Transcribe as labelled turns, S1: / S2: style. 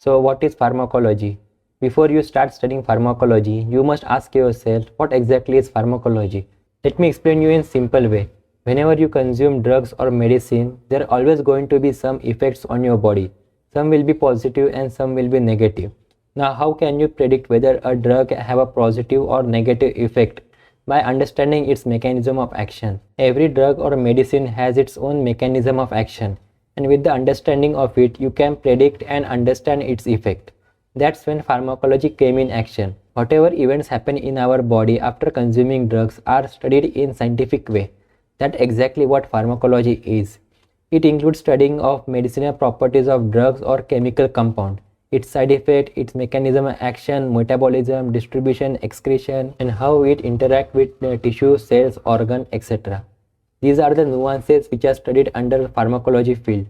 S1: So what is pharmacology? Before you start studying pharmacology, you must ask yourself what exactly is pharmacology. Let me explain you in simple way. Whenever you consume drugs or medicine, there are always going to be some effects on your body. Some will be positive and some will be negative. Now how can you predict whether a drug have a positive or negative effect? By understanding its mechanism of action. Every drug or medicine has its own mechanism of action, and with the understanding of it, you can predict and understand its effect. That's when pharmacology came in action. Whatever events happen in our body after consuming drugs are studied in scientific way. That's exactly what pharmacology is. It includes studying of medicinal properties of drugs or chemical compound, its side effect, its mechanism of action, metabolism, distribution, excretion, and how it interacts with tissue, cells, organ, etc. These are the nuances which are studied under pharmacology field.